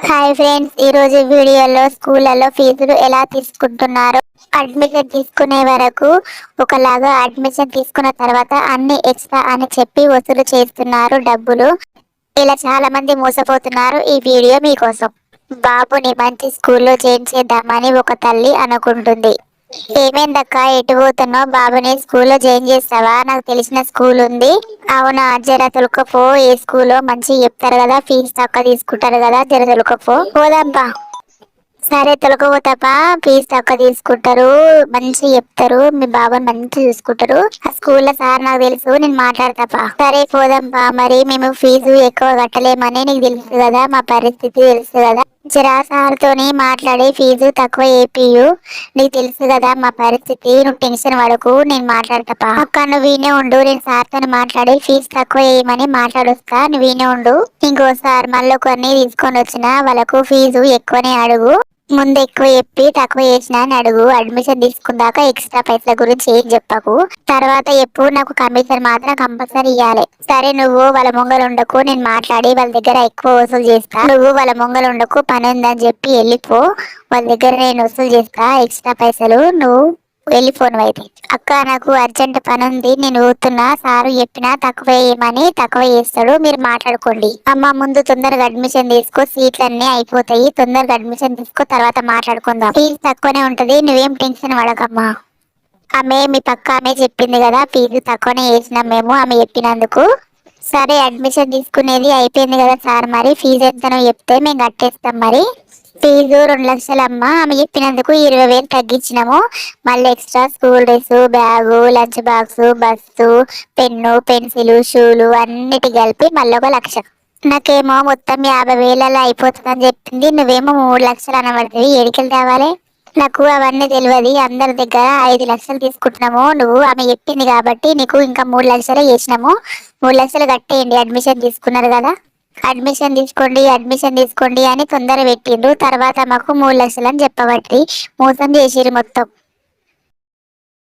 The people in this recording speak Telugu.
హాయ్ ఫ్రెండ్స్, ఈ రోజు వీడియోలో స్కూళ్ళలో ఫీజులు ఎలా తీసుకుంటున్నారో, అడ్మిషన్ తీసుకునే వరకు ఒకలాగా, అడ్మిషన్ తీసుకున్న తర్వాత అన్ని ఎక్స్ట్రా అని చెప్పి వసూలు చేస్తున్నారు డబ్బులు. ఇలా చాలా మంది మోసపోతున్నారు. ఈ వీడియో మీకోసం. బాబుని మంచి స్కూల్లో జాయిన్ చేద్దామని ఒక తల్లి అనుకుంటుంది. ఏమైందక్క, ఎటు పోతున్నావు? బాబుని స్కూల్లో జాయిన్ చేస్తావా? నాకు తెలిసిన స్కూల్ ఉంది. అవునా, జర తొలుకపో. ఏ స్కూల్లో మంచి చెప్తారు కదా, ఫీజు తక్కువ తీసుకుంటారు కదా, జర తొలుకపో. పోదాంపా. సరే తొలకపోతాపా. ఫీజు తక్కువ తీసుకుంటారు, మంచి చెప్తారు, మీ బాబాని మంచి చూసుకుంటారు. ఆ స్కూల్లో సార్ నాకు తెలుసు, నేను మాట్లాడతాపా. సరే పోదాంపా. మరి మేము ఫీజు ఎక్కువ కట్టలేమని నీకు తెలుసు కదా, మా పరిస్థితి తెలుసు కదా. జరా సార్ తోని మాట్లాడి ఫీజు తక్కువ ఏపీయు. నీకు తెలుసు కదా మా పరిస్థితి, నువ్వు టెన్షన్ పడకు, నేను మాట్లాడతాపా. అక్క నువ్వు వీనే ఉండు, నేను సార్ తోని మాట్లాడి ఫీజు తక్కువ వేయమని మాట్లాడొస్తా. నువ్వు వీనే ఉండు. ఇంకోసారి మళ్ళీ కొన్ని తీసుకొని వచ్చిన వాళ్ళకు ఫీజు ఎక్కువనే అడుగు. ముందు ఎక్కువ చెప్పి తక్కువ చేసిన అని అడుగు. అడ్మిషన్ తీసుకున్నాక ఎక్స్ట్రా పైసల గురించి ఏం చెప్పకు. తర్వాత ఎప్పుడు నాకు కమిషన్ మాత్రం కంపల్సరీ ఇవ్వాలి. సరే నువ్వు వాళ్ళ ముంగలు ఉండకు, నేను మాట్లాడి వాళ్ళ దగ్గర ఎక్కువ వసూలు చేస్తా. నువ్వు వాళ్ళ ముంగలు ఉండకు, పని ఉందని చెప్పి వెళ్ళిపో. వాళ్ళ దగ్గర నేను వసూలు చేస్తా ఎక్స్ట్రా పైసలు, నువ్వు వెళ్ళిపోను. అయితే అక్క నాకు అర్జెంట్ పని ఉంది, నేను ఊతున్నా. సారు చెప్పినా తక్కువ వేయమని తక్కువ చేస్తాడు, మీరు మాట్లాడుకోండి. అమ్మ ముందు తొందరగా అడ్మిషన్ తీసుకో, సీట్లన్నీ అయిపోతాయి. తొందరగా అడ్మిషన్ తీసుకో, తర్వాత మాట్లాడుకుందాం. ఫీజు తక్కువనే ఉంటది, నువ్వేం టెన్షన్ పడకమ్మా. ఆమె మీ పక్క ఆమె చెప్పింది కదా, ఫీజు తక్కువనే వేసినాం మేము ఆమె చెప్పినందుకు. సరే అడ్మిషన్ తీసుకునేది అయిపోయింది కదా సార్, మరి ఫీజు ఎంతనో చెప్తే మేము కట్టేస్తాం. మరి ఫీజు 2 లక్షలు అమ్మ. ఆమె చెప్పినందుకు 20,000 తగ్గించినాము. మళ్ళీ extra school dress, bag, lunch box, bus, pen, pencil, షూలు అన్నిటి కలిపి మళ్ళీ 1 లక్ష. నాకేమో మొత్తం 50,000 అయిపోతుందని చెప్పింది, నువ్వేమో 3 లక్షలు అనబడుతుంది. ఎడికలు తేవాలి? నాకు అవన్నీ తెలియదు. అందరి దగ్గర 5 లక్షలు తీసుకుంటున్నాము. నువ్వు ఆమె చెప్పింది కాబట్టి నీకు ఇంకా 3 లక్షలే చేసినాము. 3 లక్షలు కట్టేయండి. అడ్మిషన్ తీసుకున్నారు కదా, అడ్మిషన్ తీసుకోండి, అడ్మిషన్ తీసుకోండి అని తొందర పెట్టిండ్రు. తర్వాత మాకు 3 లక్షలు అని చెప్పబట్టి మోసం చేసిరు మొత్తం.